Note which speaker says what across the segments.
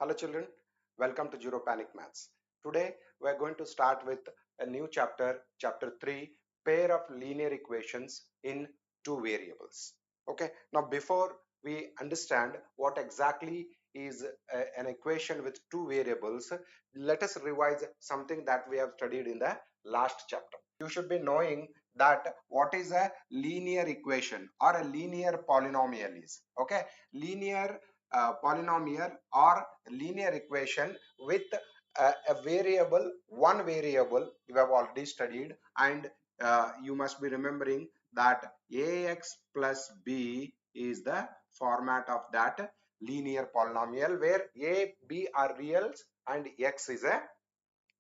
Speaker 1: Hello children, welcome to Zero Panic Maths. Today we are going to start with a new chapter, chapter 3, pair of linear equations in two variables. Okay, now before we understand what exactly is an equation with two variables, let us revise something that we have studied in the last chapter. You should be knowing that what is a linear equation or a linear polynomial is. Okay, linear polynomial or linear equation with a variable, one variable you have already studied, and you must be remembering that ax plus b is the format of that linear polynomial where a, b are reals and x is a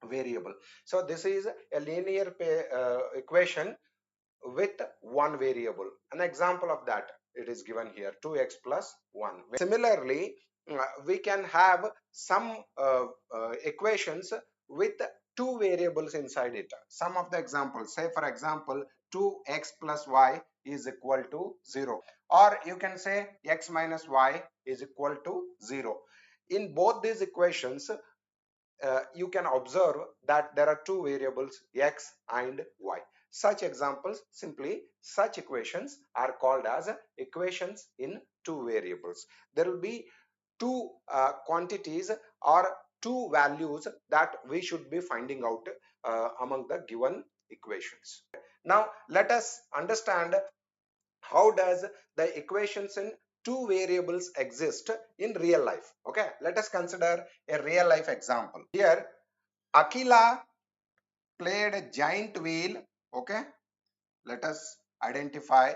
Speaker 1: variable. So this is a linear equation with one variable. An example of that, it is given here, 2x plus 1. Similarly, we can have some equations with two variables inside it. Some of the examples, say for example 2x plus y is equal to 0, or you can say x minus y is equal to 0. In both these equations, you can observe that there are two variables, x and y. Such examples, simply such equations are called as equations in two variables. There will be two quantities or two values that we should be finding out among the given equations. Now let us understand how does the equations in two variables exist in real life. Okay, let us consider a real life example. Here Akila played a giant wheel. Okay, let us identify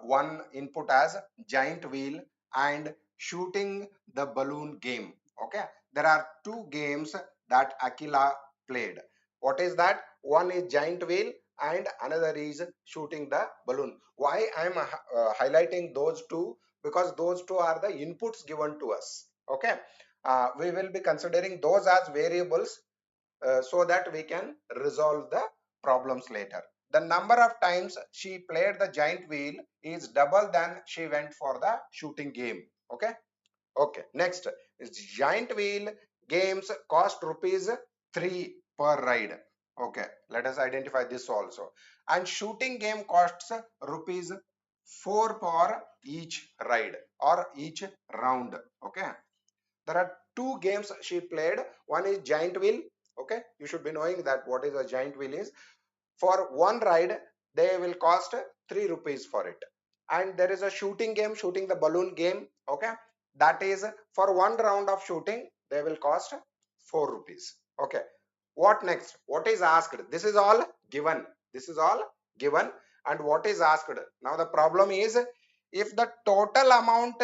Speaker 1: one input as giant wheel and shooting the balloon game. Okay, there are two games that Akila played. What is that? One is giant wheel and another is shooting the balloon. Why I am highlighting those two? Because those two are the inputs given to us. Okay, we will be considering those as variables so that we can resolve the problems later. The number of times she played the giant wheel is double than she went for the shooting game. Okay. Okay. Next is giant wheel games cost rupees 3 per ride. Okay. Let us identify this also. And shooting game costs rupees 4 for each ride or each round. Okay. There are two games she played. One is giant wheel. Okay, you should be knowing that what is a giant wheel is. For one ride they will cost 3 rupees for it, and there is a shooting game, shooting the balloon game. Okay, that is for one round of shooting they will cost 4 rupees. Okay, what next? What is asked? This is all given. This is all given. And what is asked now? The problem is, if the total amount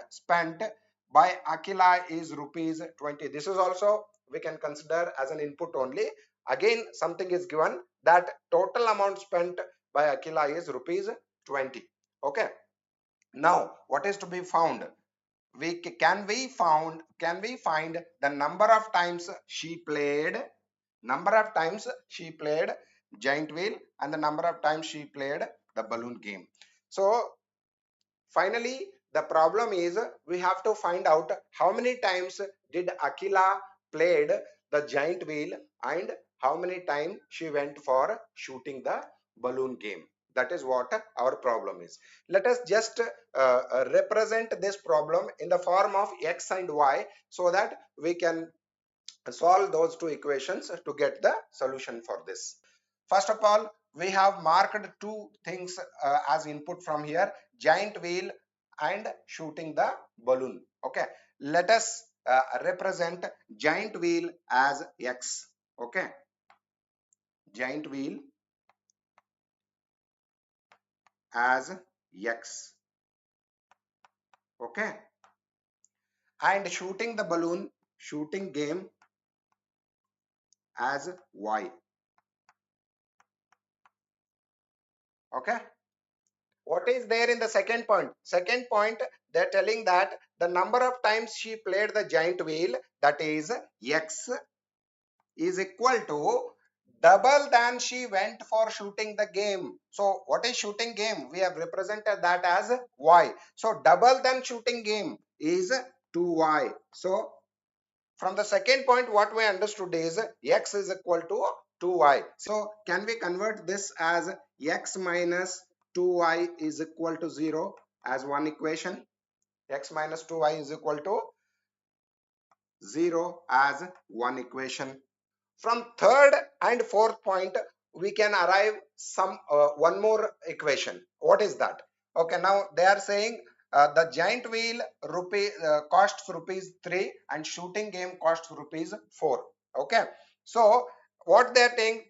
Speaker 1: spent by Akila is rupees 20. This is also we can consider as an input only. Again, something is given that total amount spent by Akila is rupees 20. Okay. Now, what is to be found? Can we find the number of times she played giant wheel and the number of times she played the balloon game. So finally, the problem is we have to find out how many times did Akila played the giant wheel and how many times she went for shooting the balloon game. That is what our problem is. Let us just represent this problem in the form of x and y so that we can solve those two equations to get the solution for this. First of all, we have marked two things as input from here: giant wheel and shooting the balloon. Okay, let us represent giant wheel as x. Okay, giant wheel as x. Okay, and shooting the balloon, shooting game as y. Okay, what is there in the second point? Second point, they're telling that the number of times she played the giant wheel, that is x, is equal to double than she went for shooting the game. So what is shooting game? We have represented that as y. So double than shooting game is 2y. So from the second point, what we understood is x is equal to 2y. So can we convert this as x minus 2y is equal to 0 as one equation? X minus 2y is equal to 0 as one equation. From third and fourth point, we can arrive some one more equation. What is that? Okay, now they are saying the giant wheel costs rupees 3 and shooting game costs rupees 4. Okay, so what they are saying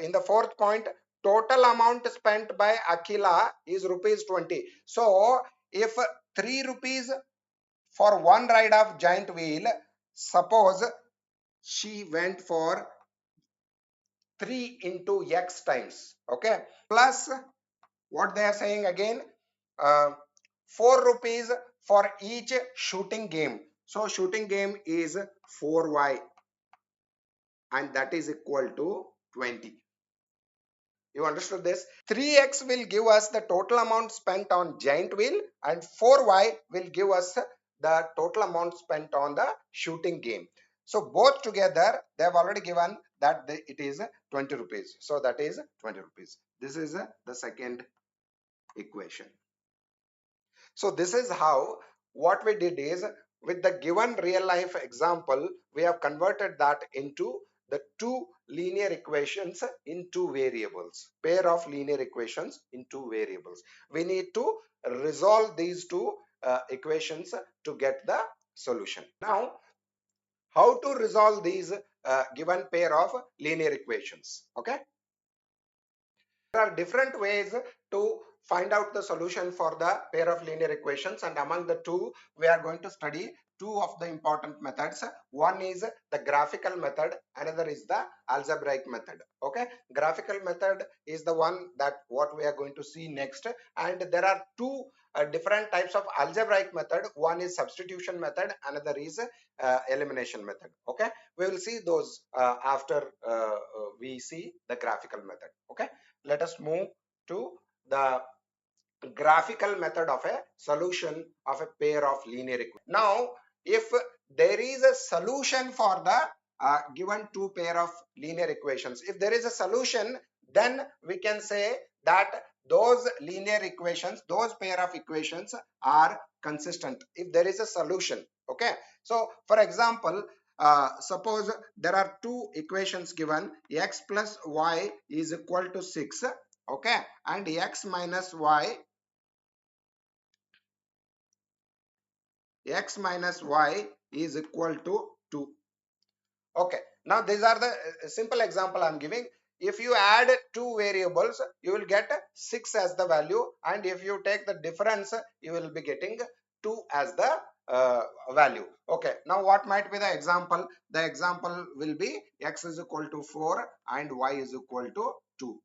Speaker 1: in the fourth point, total amount spent by Akila is rupees 20. So if 3 rupees for one ride of giant wheel, suppose she went for 3 into x times, okay, plus what they are saying again, uh, 4 rupees for each shooting game. So shooting game is 4y and that is equal to 20. You understood this? 3x will give us the total amount spent on giant wheel and 4y will give us the total amount spent on the shooting game. So both together they have already given that it is 20 rupees. So that is 20 rupees. This is the second equation. So this is how what we did is with the given real life example, we have converted that into the two linear equations in two variables, pair of linear equations in two variables. We need to resolve these two equations to get the solution. Now, how to resolve these given pair of linear equations? Okay. There are different ways to find out the solution for the pair of linear equations, and among the two we are going to study two of the important methods. One is the graphical method, another is the algebraic method. Okay, graphical method is the one that what we are going to see next, and there are two different types of algebraic method. One is substitution method, another is elimination method. Okay, we will see those after we see the graphical method. Okay, let us move to the graphical method of a solution of a pair of linear equations. Now, if there is a solution for the given two pair of linear equations, if there is a solution, then we can say that those linear equations, those pair of equations are consistent if there is a solution. Okay, so for example, suppose there are two equations given, x plus y is equal to 6, okay, and x minus y is equal to 2. Okay, now these are the simple example I'm giving. If you add two variables, you will get 6 as the value, and if you take the difference, you will be getting 2 as the value. Okay, now what might be the example? The example will be x is equal to 4 and y is equal to 2.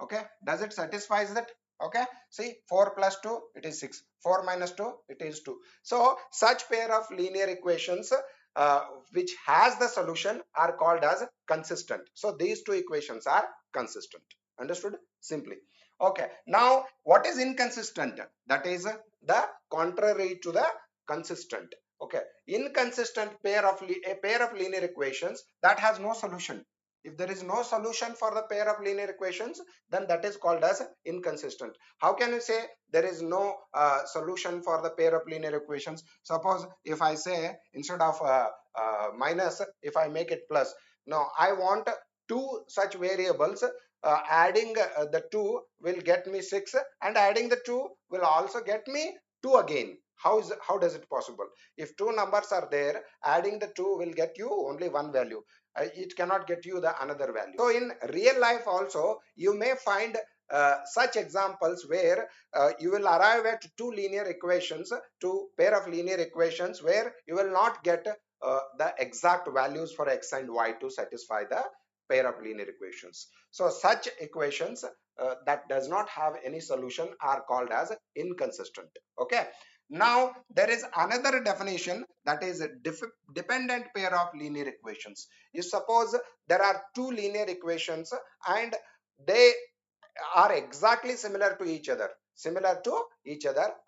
Speaker 1: Okay, does it satisfies that? Okay, see, 4 plus 2 it is 6, 4 minus 2 it is 2. So such pair of linear equations uh, which has the solution are called as consistent. So these two equations are consistent. Understood? Simply. Okay, now what is inconsistent? That is the contrary to the consistent. Okay, inconsistent pair of a pair of linear equations that has no solution. If there is no solution for the pair of linear equations, then that is called as inconsistent. How can you say there is no solution for the pair of linear equations? Suppose if I say instead of minus, if I make it plus. Now I want two such variables. Adding the 2 will get me 6, and adding the 2 will also get me 2 again. How does it possible? If two numbers are there, adding the 2 will get you only one value. It cannot get you the another value. So in real life also you may find such examples where you will arrive at two linear equations, two pair of linear equations, where you will not get the exact values for x and y to satisfy the pair of linear equations. So such equations that does not have any solution are called as inconsistent. Okay, now there is another definition, that is a dependent pair of linear equations. You suppose there are two linear equations and they are exactly similar to each other,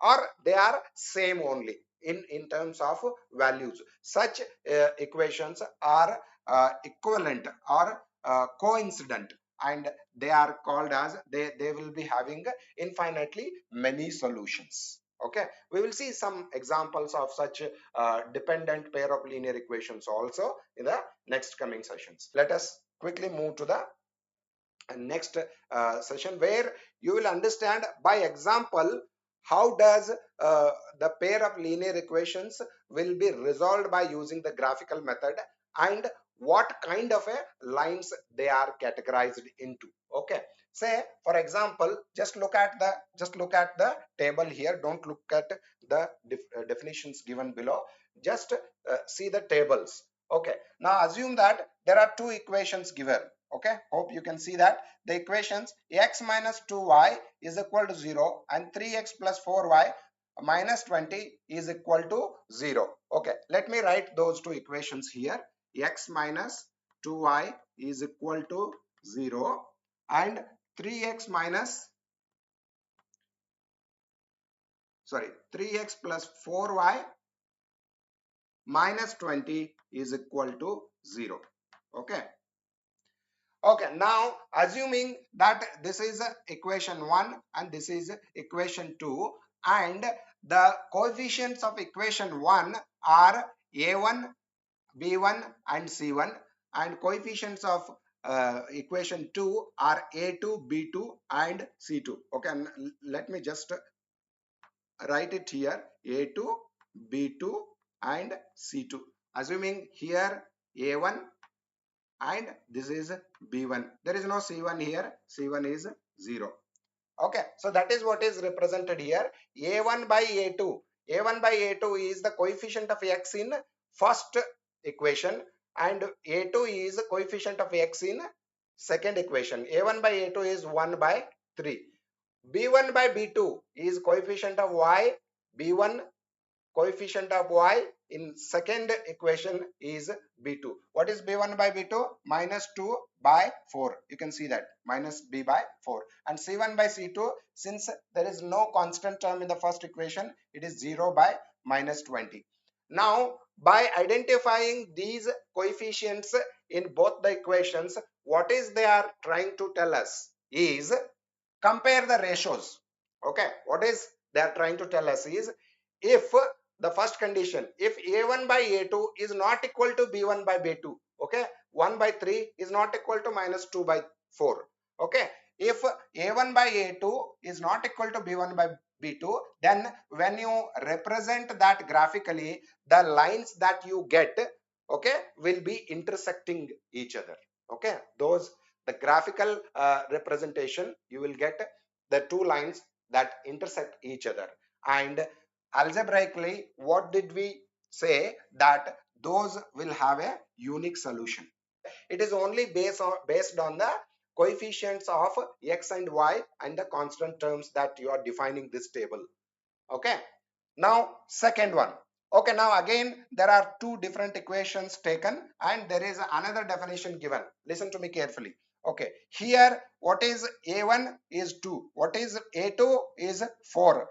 Speaker 1: or they are same only. in terms of values. Such equations are equivalent or coincident, and they are called as they will be having infinitely many solutions. Okay, we will see some examples of such dependent pair of linear equations also in the next coming sessions. Let us quickly move to the next session, where you will understand by example how does the pair of linear equations will be resolved by using the graphical method, and what kind of a lines they are categorized into. Okay, say for example, just look at the table here, don't look at the definitions given below, just see the tables. Okay, now assume that there are two equations given. Okay, hope you can see that the equations x minus 2y is equal to 0 and 3x plus 4y minus 20 is equal to 0. Okay, let me write those two equations here. X minus 2y is equal to 0 and 3x minus 3x plus 4y minus 20 is equal to 0. Okay, okay, now assuming that this is equation 1 and this is equation 2, and the coefficients of equation 1 are a1, b1 and c1, and coefficients of equation 2 are a2, b2 and c2. Okay, and let me just write it here, a2, b2 and c2, assuming here a1 and this is b1. There is no c1 here, c1 is 0. Okay, so that is what is represented here. a1 by a2, a1 by a2 is the coefficient of x in first equation, and a2 is coefficient of x in second equation. a1 by a2 is 1 by 3. b1 by b2 is coefficient of y, b1 coefficient of y in second equation is b2. What is b1 by b2? Minus 2 by 4. You can see that minus b by 4. And c1 by c2, since there is no constant term in the first equation, it is 0 by minus 20. Now by identifying these coefficients in both the equations, what is they are trying to tell us is compare the ratios. Okay, what is they are trying to tell us is, if the first condition, if a1 by a2 is not equal to b1 by b2, okay, 1 by 3 is not equal to minus 2 by 4. Okay, if a1 by a2 is not equal to b1 by b2, then when you represent that graphically, the lines that you get, okay, will be intersecting each other. Okay, those the graphical representation, you will get the two lines that intersect each other. And algebraically, what did we say? That those will have a unique solution. It is only based on the coefficients of x and y and the constant terms that you are defining this table. Okay, now second one. Okay, now again there are two different equations taken and there is another definition given. Listen to me carefully. Okay, here what is a1 is 2, what is a2 is 4,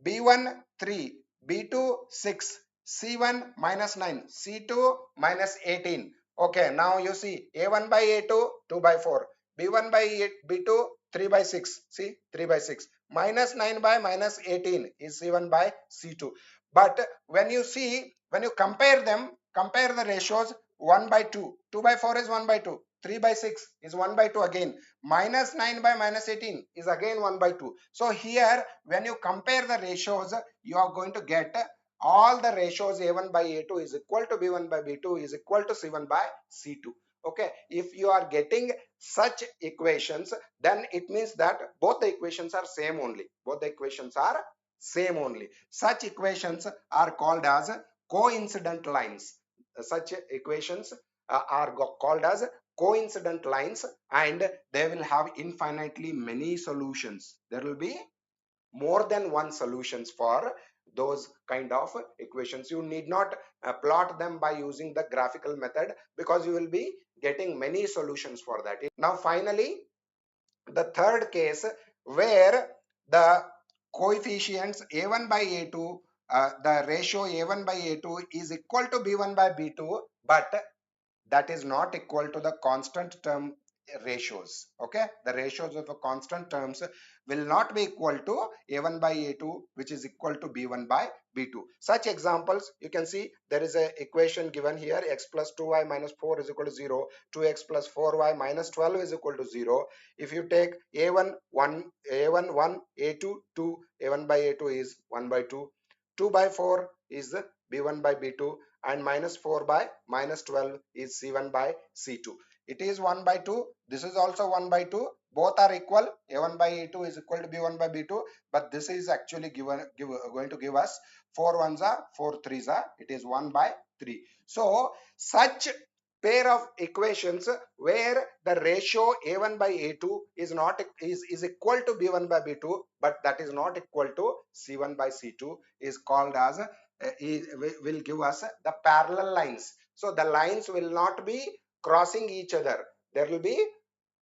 Speaker 1: b1 3, b2 6, c1 minus 9, c2 minus 18. Okay, now you see a1 by a2 2 by 4, b1 by b2 3 by 6, see 3 by 6, minus 9 by minus 18 is c1 by c2. But when you see, when you compare them, compare the ratios, 1 by 2, 2 by 4 is 1 by 2, 3 by 6 is 1 by 2 again, minus 9 by minus 18 is again 1 by 2. So here when you compare the ratios, you are going to get all the ratios a1 by a2 is equal to b1 by b2 is equal to c1 by c2. Okay, if you are getting such equations, then it means that both the equations are same only, both the equations are same only. Such equations are called as coincident lines. Such equations are called as coincident lines, and they will have infinitely many solutions. There will be more than one solutions for those kind of equations. You need not plot them by using the graphical method, because you will be getting many solutions for that. Now finally, the third case, where the coefficients a1 by a2 the ratio a1 by a2 is equal to b1 by b2, but that is not equal to the constant term ratios. Okay, the ratios of the constant terms will not be equal to a1 by a2, which is equal to b1 by b2. Such examples you can see, there is a equation given here: x plus 2y minus 4 is equal to 0, 2x plus 4y minus 12 is equal to 0. If you take a1 1, a1 1, a2 2, a1 by a2 is 1 by 2, 2 by 4 is b1 by b2, and minus 4 by minus 12 is c1 by c2. It is 1 by 2. This is also 1 by 2. Both are equal. a1 by a2 is equal to b1 by b2, but this is actually going to give us 4 ones are 4 threes are. It is 1 by 3. So such pair of equations where the ratio a1 by a2 is not is equal to b1 by b2, but that is not equal to c1 by c2, is called as will give us the parallel lines. So the lines will not be crossing each other. There will be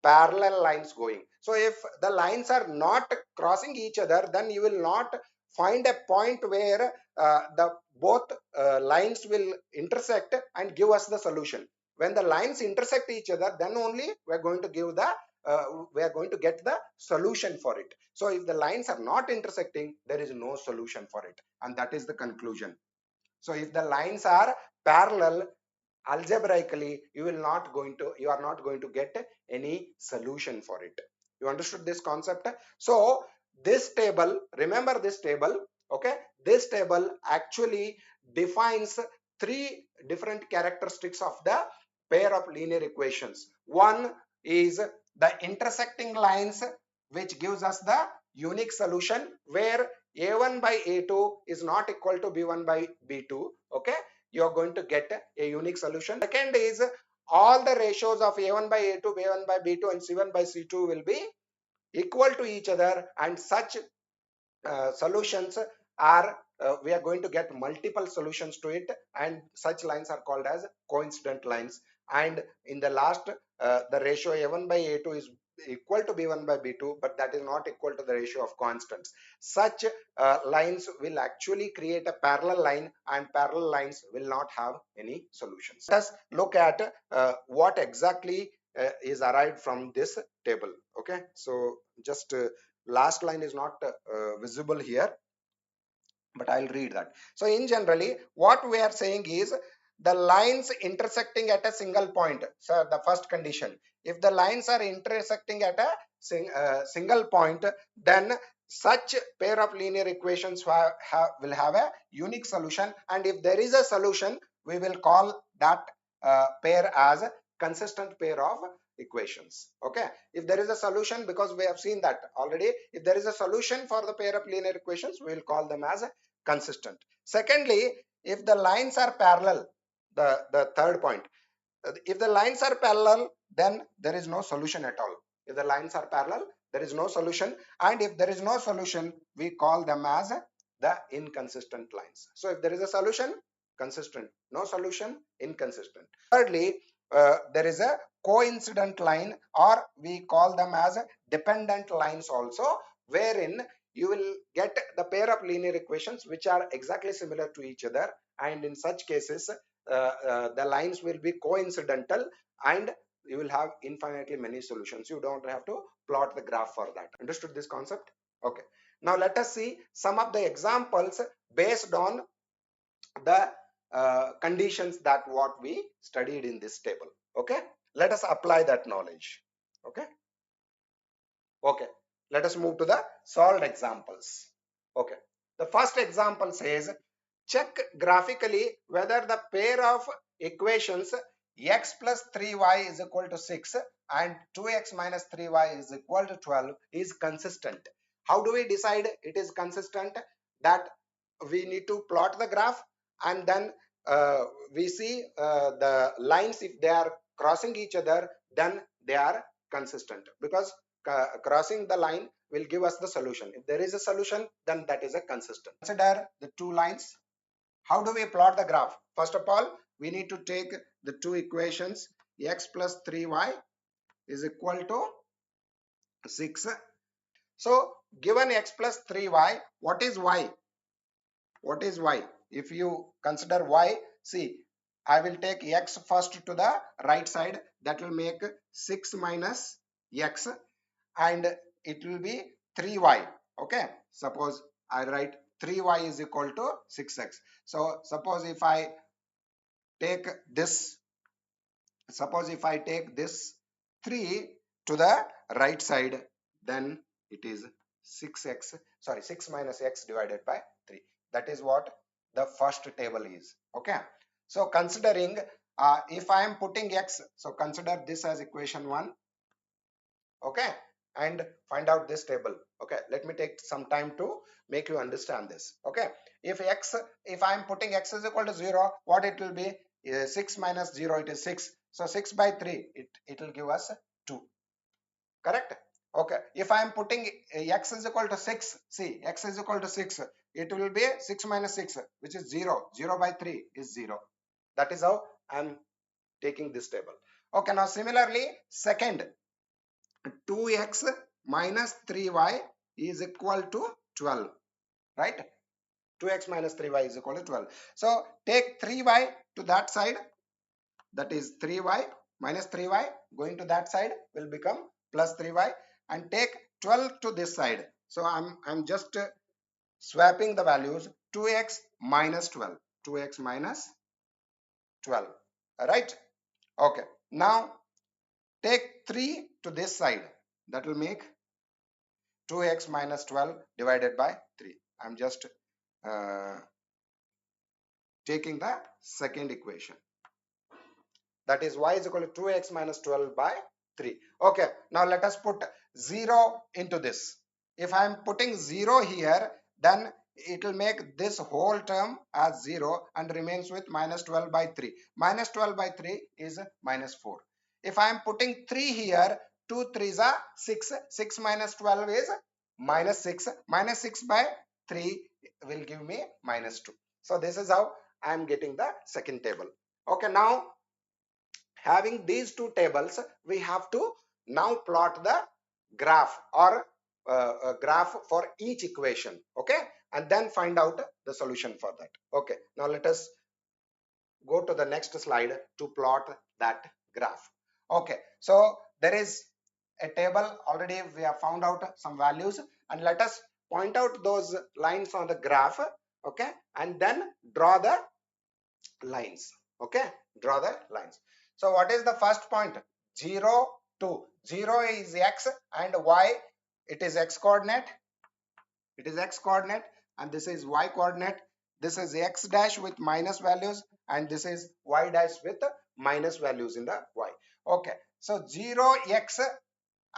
Speaker 1: parallel lines going. So if the lines are not crossing each other, then you will not find a point where the both lines will intersect and give us the solution. When the lines intersect each other, then only we are going to give the we are going to get the solution for it. So if the lines are not intersecting, there is no solution for it, and that is the conclusion. So if the lines are parallel, algebraically you are not going to get any solution for it. You understood this concept? So this table, remember this table, okay? This table actually defines three different characteristics of the pair of linear equations. One is the intersecting lines, which gives us the unique solution where a1 by a2 is not equal to b1 by b2. Okay, you are going to get a unique solution. Second is all the ratios of a1 by a2, b1 by b2 and c1 by c2 will be equal to each other, and such solutions are we are going to get multiple solutions to it, and such lines are called as coincident lines. And in the last, the ratio a1 by a2 is equal to b1 by b2, but that is not equal to the ratio of constants. Such lines will actually create a parallel line, and parallel lines will not have any solutions. Let us look at what exactly is arrived from this table. Okay, so just last line is not visible here, but I'll read that. So in generally, what we are saying is the lines intersecting at a single point. So the first condition, if the lines are intersecting at a single point, then such pair of linear equations will have a unique solution, and if there is a solution, we will call that pair as a consistent pair of equations. Okay, if there is a solution, because we have seen that already, if there is a solution for the pair of linear equations, we will call them as consistent. Secondly, if the lines are parallel, the third point, if the lines are parallel, then there is no solution at all. If the lines are parallel, there is no solution, and if there is no solution, we call them as the inconsistent lines. So if there is a solution, consistent; no solution, inconsistent. Thirdly, there is a coincident line, or we call them as dependent lines also, wherein you will get the pair of linear equations which are exactly similar to each other, and in such cases the lines will be coincidental, and you will have infinitely many solutions. You don't have to plot the graph for that. Understood this concept? Okay, now let us see some of the examples based on the conditions that what we studied in this table. Okay, let us apply that knowledge. Okay, let us move to the solved examples. Okay, the first example says check graphically whether the pair of equations x plus 3y is equal to 6 and 2x minus 3y is equal to 12 is consistent. How do we decide it is consistent? That we need to plot the graph, and then we see the lines, if they are crossing each other, then they are consistent, because crossing the line will give us the solution. If there is a solution, then that is a consistent. Consider the two lines. How do we plot the graph? First of all, we need to take the two equations. X plus 3y is equal to 6. So given x plus 3y, what is y? what is y? If you consider y, see, I will take x first to the right side. That will make 6 minus x, and it will be 3y. Okay, suppose I write 3y is equal to 6x. So suppose if I take this, suppose if I take this 3 to the right side, then it is 6x, sorry, 6 minus x divided by 3. That is what the first table is. Okay, so considering if I am putting x, so consider this as equation 1. Okay, and find out this table. Okay, let me take some time to make you understand this. Okay, if I am putting x is equal to 0, what it will be? 6 minus 0, it is 6. So 6 by 3, it will give us 2. Correct? Okay, if I am putting x is equal to 6, see, x is equal to 6, it will be 6 minus 6, which is 0. 0 by 3 is 0. That is how I am taking this table. Okay, now similarly, second, 2x minus 3y is equal to 12, right? 2x minus 3y is equal to 12. So take 3y to that side, that is 3y minus 3y going to that side will become plus 3y, and take 12 to this side. So I'm just swapping the values. 2x minus 12, 2x minus 12, all right? Okay, now take 3 to this side, that will make 2x minus 12 divided by 3. I'm just taking the second equation, that is y is equal to 2x minus 12 by 3. Okay, now let us put 0 into this. If I am putting 0 here, then it will make this whole term as 0 and remains with minus 12 by 3. Minus 12 by 3 is minus 4. If I am putting 3 here, 2 3s are 6. 6 minus 12 is minus 6. Minus 6 by 3 will give me minus 2. So this is how I am getting the second table. Okay, now having these two tables, we have to now plot the graph, or a graph for each equation. Okay, and then find out the solution for that. Okay, now let us go to the next slide to plot that graph. Okay, so there is a table already, we have found out some values, and let us point out those lines on the graph. Okay, and then draw the lines. Okay, draw the lines. So what is the first point? 0 2. 0 is x, and y, it is x coordinate, it is x coordinate, and this is y coordinate. This is x dash with minus values, and this is y dash with minus values in the y. Okay, so 0 x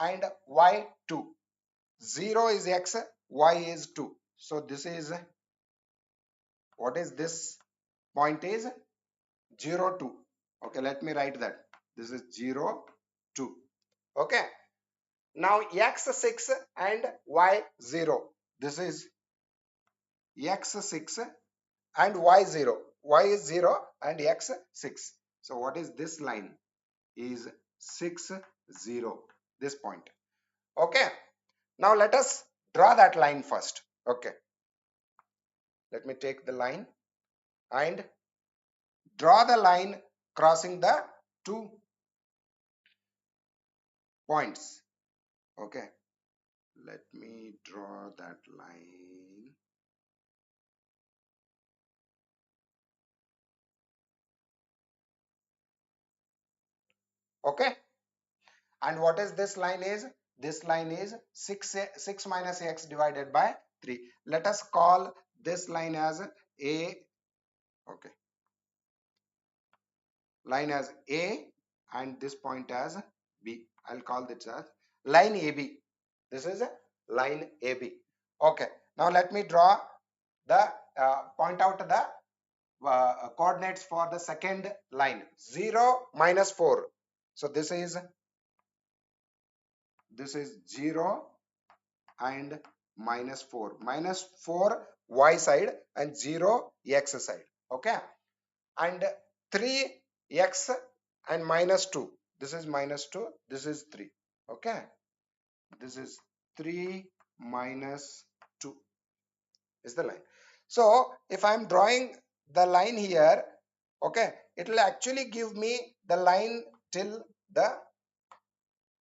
Speaker 1: and y 2. 0 is x, y is 2. So this is, what is this point is? 0 2. Okay, let me write that. This is 0 2. Okay, now x 6 and y 0. This is x 6 and y 0. Y is 0 and x 6. So what is this line? Is 6 0, this point. Okay, now let us draw that line first. Okay, let me take the line and draw the line crossing the two points. Okay, let me draw that line. Okay, and what is this line is? This line is 6 minus x divided by 3. Let us call this line as a, okay, line as a, and this point as b. I'll call this as line AB. This is a line AB. Okay, now let me draw the point out the coordinates for the second line. 0 minus 4. So this is 0 and minus 4. Minus 4 y side and 0 x side. Okay, and 3 x and minus 2. This is minus 2. This is 3. Okay, this is 3 minus 2 is the line. So if I'm drawing the line here, okay, it will actually give me the line till the,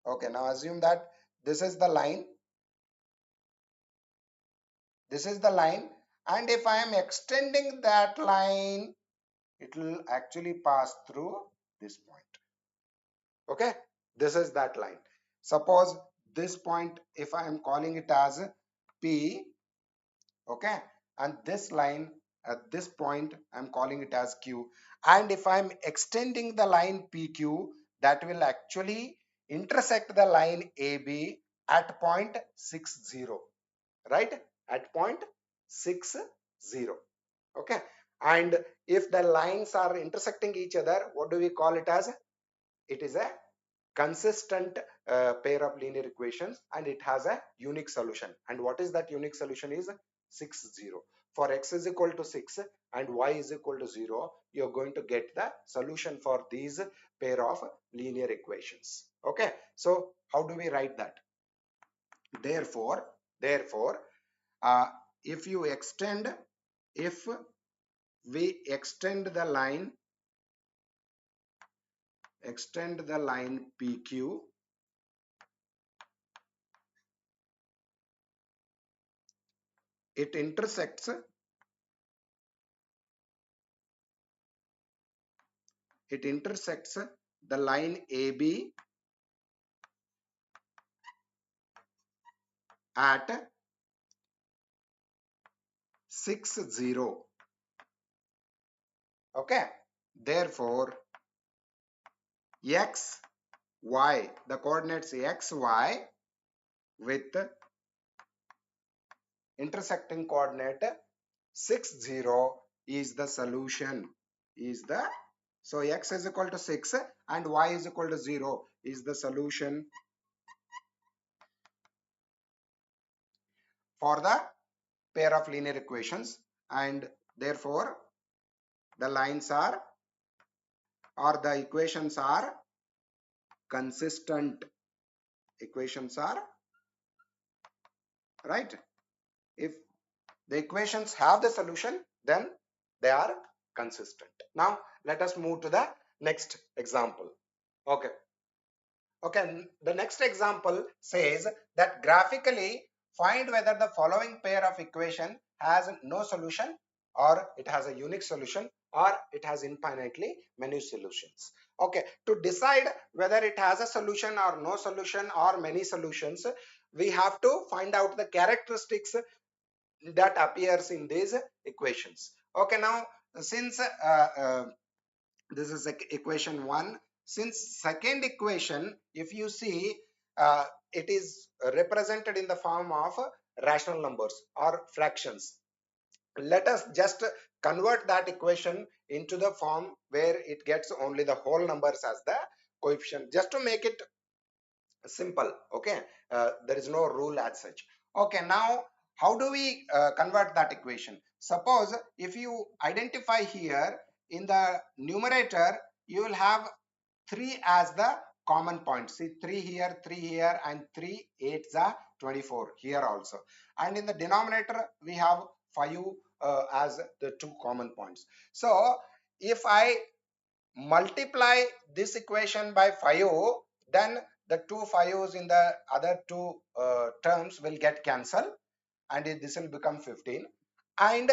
Speaker 1: okay, now assume that this is the line, this is the line, and if I am extending that line, it will actually pass through this point. Okay, this is that line. Suppose this point, if I am calling it as P, okay, and this line at this point I'm calling it as Q, and if I'm extending the line PQ, that will actually intersect the line AB at point 60, right, at point 60. Okay, and if the lines are intersecting each other, what do we call it as? It is a consistent pair of linear equations, and it has a unique solution. And what is that unique solution? Is 60. For x is equal to 6 and y is equal to 0, you're going to get the solution for these pair of linear equations. Okay, so how do we write that? Therefore, uh, if you extend, if we extend the line PQ, it intersects the line AB at 60. Okay, therefore x y, the coordinates x y with intersecting coordinate 60 is the solution, is the, so x is equal to 6 and y is equal to 0 is the solution for the pair of linear equations, and therefore the lines are, or the equations are consistent. Equations are, right, if the equations have the solution, then they are consistent. Now let us move to the next example. Okay, the next example says that graphically find whether the following pair of equation has no solution, or it has a unique solution, or it has infinitely many solutions. Okay, to decide whether it has a solution or no solution or many solutions, we have to find out the characteristics that appears in these equations. Okay, now since this is equation 1, since second equation, if you see, it is represented in the form of rational numbers or fractions. Let us just convert that equation into the form where it gets only the whole numbers as the coefficient, just to make it simple. Okay, there is no rule as such. Okay, now how do we convert that equation? Suppose if you identify here in the numerator, you will have 3 as the common point. See, 3 here, and 3 8 are 24 here also. And in the denominator, we have 5 as the 2 common points. So if I multiply this equation by 5, then the 2 5's in the other two terms will get cancelled, and this will become 15. And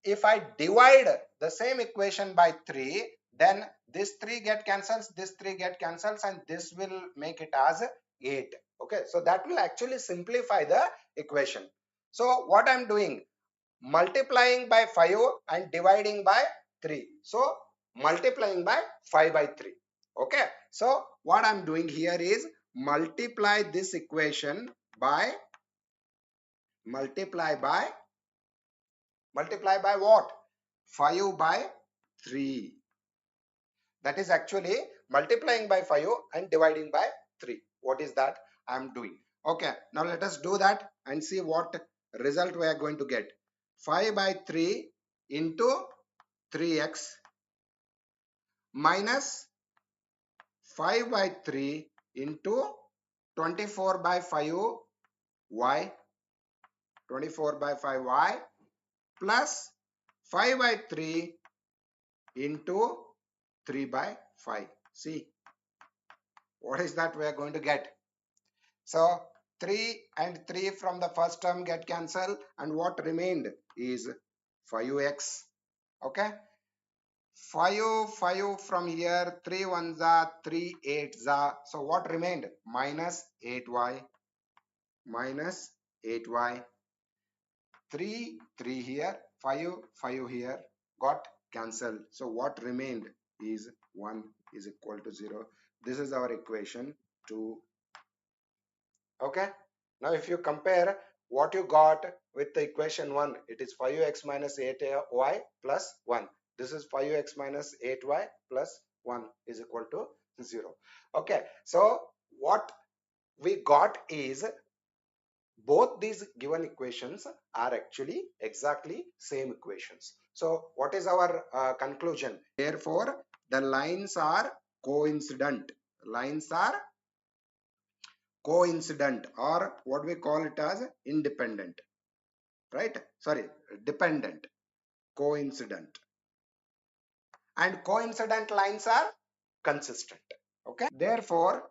Speaker 1: if I divide the same equation by 3, then this 3 get cancels, this 3 get cancels, and this will make it as 8. Okay, so that will actually simplify the equation. So what I'm doing, multiplying by 5 and dividing by 3. So multiplying by 5 by 3. Okay, so what I'm doing here is multiply this equation by, multiply by what? 5 by 3. That is actually multiplying by 5 and dividing by 3. What is that I'm doing? Okay, now let us do that and see what result we are going to get. 5 by 3 into 3x minus 5 by 3 into 24 by 5y, 24 by 5y plus 5 by 3 into 3 by 5. See, what is that we are going to get? So 3 and 3 from the first term get cancelled, and what remained is 5x. Okay, 5 from here, 3 ones are 3 8s are. So what remained? Minus 8y, minus 8y. 3 3 here, 5 here, got cancelled. So what remained is 1 is equal to 0. This is our equation 2. Okay, now if you compare what you got with the equation 1, it is 5x minus 8y plus 1. This is 5x minus 8y plus 1 is equal to 0. Okay, so what we got is both these given equations are actually exactly same equations. So what is our conclusion? Therefore, the lines are coincident. Lines are coincident, or what we call it as independent, right? Sorry, dependent. Coincident. And coincident lines are consistent. Okay, therefore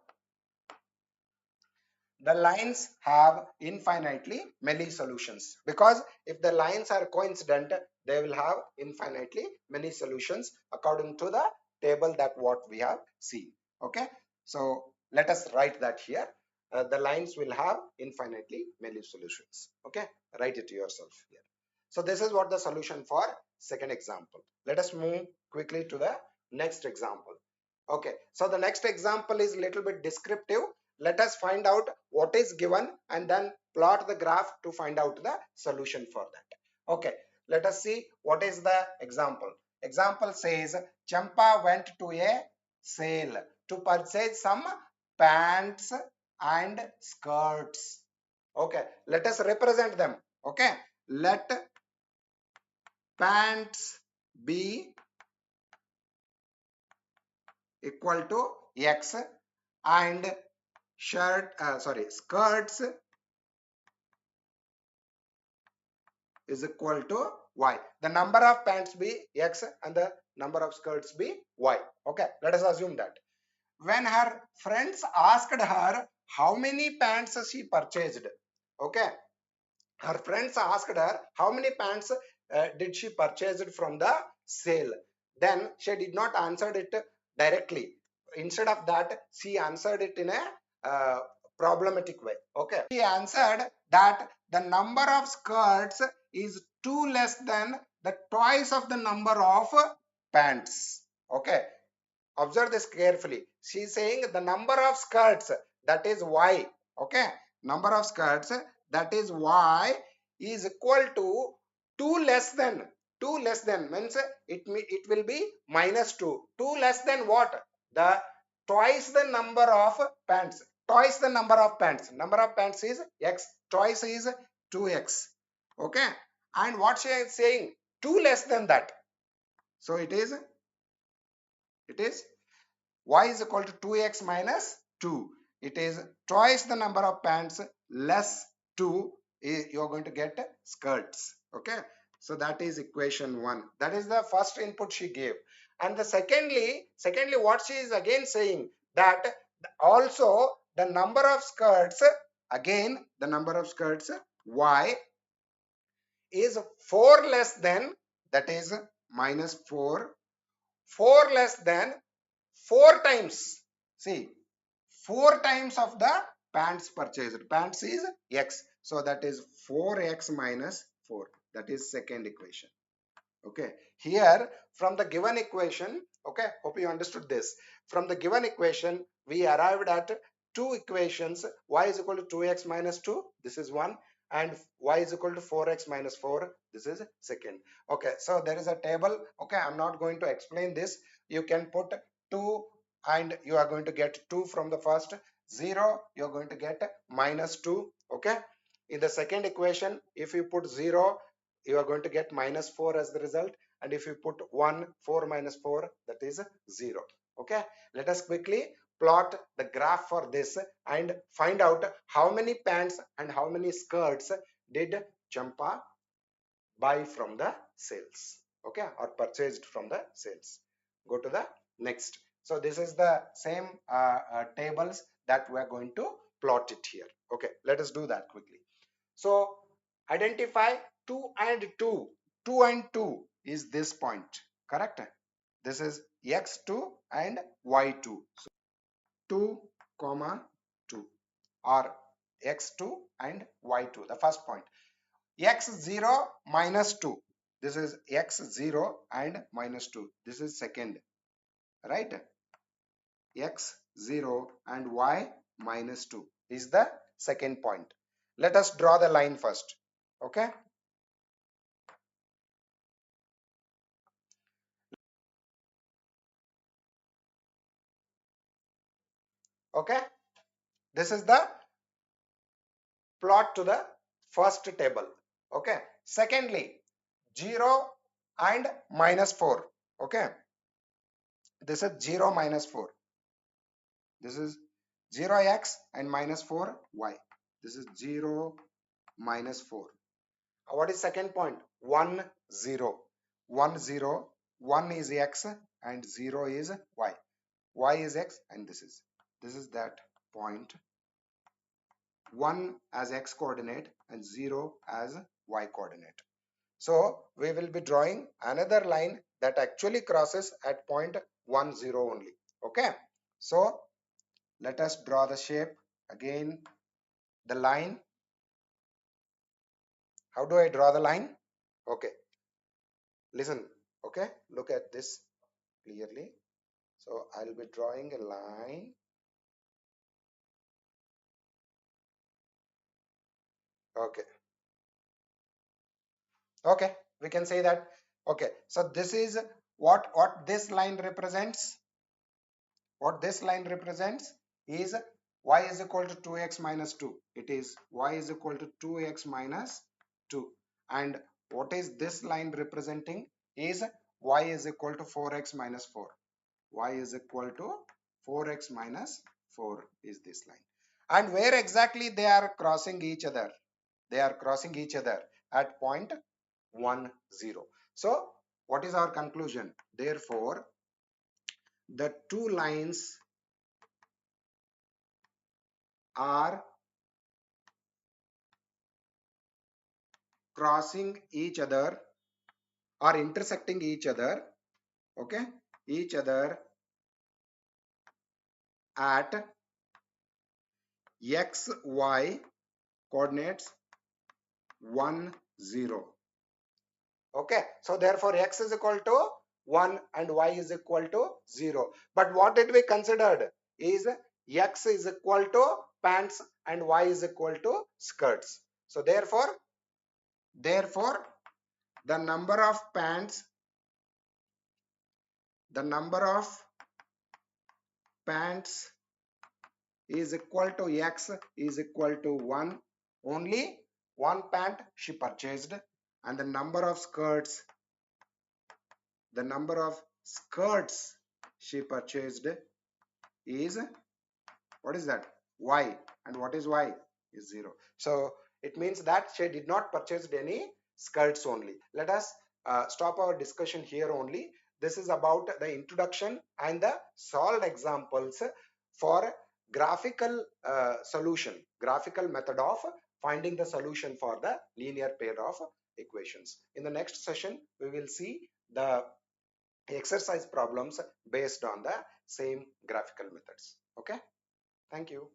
Speaker 1: the lines have infinitely many solutions, because if the lines are coincident, they will have infinitely many solutions according to the table that what we have seen. Okay, so let us write that here. The lines will have infinitely many solutions. Okay, write it yourself here. So this is what the solution for second example. Let us move quickly to the next example. Okay, so the next example is little bit descriptive. Let us find out what is given and then plot the graph to find out the solution for that. Okay, let us see what is the example. Example says Champa went to a sale to purchase some pants and skirts. Okay, let us represent them. Okay, let pants be equal to x and skirts is equal to y. The number of pants be x and the number of skirts be y. Okay, let us assume that when her friends asked her how many pants she purchased, okay, her friends asked her how many pants did she purchased from the sale. Then she did not answer it directly. Instead of that, she answered it in a problematic way. Okay, she answered that the number of skirts is 2 less than the twice of the number of pants. Okay, observe this carefully. She is saying the number of skirts, that is y. Okay, number of skirts, that is y, is equal to 2 less than. 2 less than means it will be minus 2. 2 less than what? The twice the number of pants. Twice the number of pants. Number of pants is x. Twice is 2x. Okay, and what she is saying? 2 less than that. So it is y is equal to 2x minus 2. It is twice the number of pants less 2. You are going to get skirts. Okay, so that is equation 1. That is the first input she gave. And the secondly what she is again saying, that also the number of skirts, again the number of skirts y is 4 less than, that is minus 4. 4 less than 4 times. See, 4 times of the pants purchased. Pants is x. So that is 4x minus 4. That is second equation. Okay, here from the given equation, okay, hope you understood this. From the given equation, we arrived at two equations. Y is equal to 2x minus 2. This is one. And y is equal to 4x minus 4. This is second. Okay, so there is a table. Okay, I'm not going to explain this. You can put 2 and you are going to get 2 from the first. 0, you're going to get minus 2. Okay, in the second equation, if you put 0, you are going to get minus 4 as the result. And if you put 1, 4 minus 4, that is 0. Okay, let us quickly plot the graph for this and find out how many pants and how many skirts did Champa buy from the sales. okay, or purchased from the sales. Go to the next. So this is the same tables that we are going to plot it here. Okay, let us do that quickly. So identify 2 and 2. 2 and 2 is this point, correct? This is x2 and y2. So 2 comma 2, or x2 and y2, the first point. X0 minus 2, this is x0 and minus 2, this is second, right? x0 and y minus 2 is the second point. Let us draw the line first. Okay, okay, this is the plot to the first table. Okay, secondly, 0 and minus 4. Okay, this is 0 minus 4, this is 0x and minus 4y, this is 0 minus 4. What is second point? 1 0, 1 0, 1 is x and 0 is y, y is x, and this is that point. 1 as x coordinate and 0 as y coordinate. So we will be drawing another line that actually crosses at point 1 0 only. Okay, so let us draw the shape again. The line, how do I draw the line? Okay, listen. Okay, look at this clearly. So I'll be drawing a line. Okay, okay, we can say that. Okay, so this is what this line represents. What this line represents is y is equal to 2x minus 2. It is y is equal to 2x minus 2. And what is this line representing is y is equal to 4x minus 4. Y is equal to 4x minus 4 is this line. And where exactly they are crossing each other? They are crossing each other at point 1 0. So what is our conclusion? Therefore, the two lines are crossing each other or intersecting each other, okay, each other at xy coordinates 1 0. Okay, so therefore x is equal to 1 and y is equal to 0. But what did we considered is x is equal to pants and y is equal to skirts. So therefore the number of pants is equal to x is equal to 1. Only one pant she purchased, and the number of skirts she purchased is, what is that? Y. And what is y? Is 0. So it means that she did not purchase any skirts only. Let us stop our discussion here only. This is about the introduction and the solved examples for graphical graphical method of finding the solution for the linear pair of equations. In the next session, we will see the exercise problems based on the same graphical methods. Okay, thank you.